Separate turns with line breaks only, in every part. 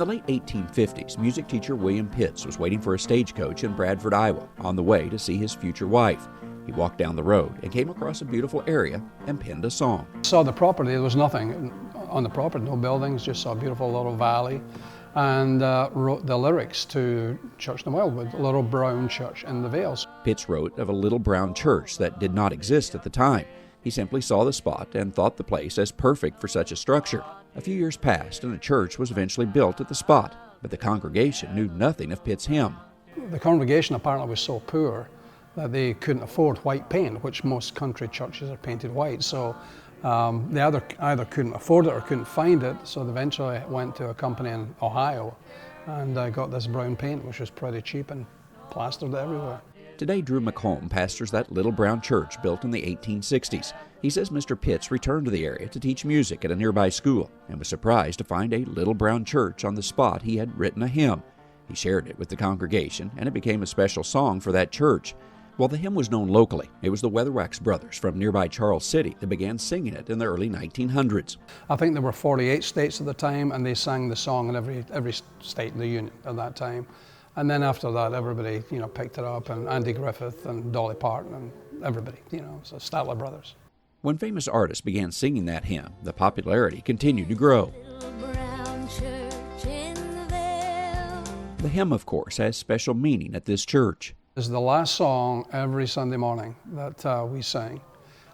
the late 1850s, music teacher William Pitts was waiting for a stagecoach in Bradford, Iowa, on the way to see his future wife. He walked down the road and came across a beautiful area and penned a song.
Saw the property, there was nothing on the property, no buildings, just saw a beautiful little valley, and wrote the lyrics to Church in the Wildwood, a little brown church in the Vales.
Pitts wrote of a little brown church that did not exist at the time. He simply saw the spot and thought the place as perfect for such a structure. A few years passed and a church was eventually built at the spot, but the congregation knew nothing of Pitts' hymn.
The congregation apparently was so poor that they couldn't afford white paint, which most country churches are painted white. So they either couldn't afford it or couldn't find it, so they eventually went to a company in Ohio and got this brown paint, which was pretty cheap, and plastered it everywhere.
Today, Drew McComb pastors that little brown church built in the 1860s. He says Mr. Pitts returned to the area to teach music at a nearby school and was surprised to find a little brown church on the spot he had written a hymn. He shared it with the congregation, and it became a special song for that church. While the hymn was known locally, it was the Weatherwax brothers from nearby Charles City that began singing it in the early 1900s.
I think there were 48 states at the time, and they sang the song in every state in the union at that time. And then after that, everybody, picked it up, and Andy Griffith and Dolly Parton and everybody, so Statler Brothers.
When famous artists began singing that hymn, the popularity continued to grow. The hymn, of course, has special meaning at this church.
It's the last song every Sunday morning that we sing.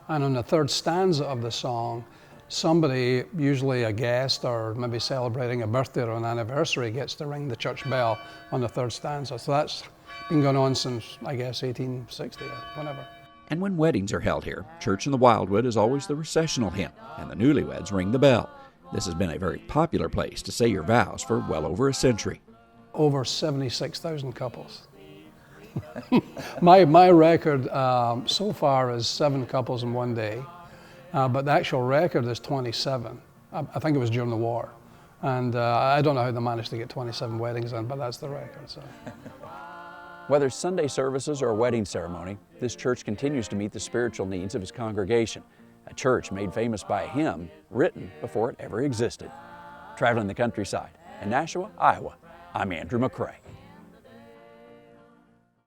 And on the third stanza of the song, somebody, usually a guest or maybe celebrating a birthday or an anniversary, gets to ring the church bell on the third stanza. So that's been going on since, 1860 or whenever.
And when weddings are held here, Church in the Wildwood is always the recessional hymn, and the newlyweds ring the bell. This has been a very popular place to say your vows for well over a century.
Over 76,000 couples. My record so far is 7 couples in one day, but the actual record is 27. I think it was during the war, and I don't know how they managed to get 27 weddings in, but that's the record. So.
Whether Sunday services or a wedding ceremony, this church continues to meet the spiritual needs of its congregation, a church made famous by a hymn written before it ever existed. Traveling the countryside in Nashua, Iowa, I'm Andrew McCrae.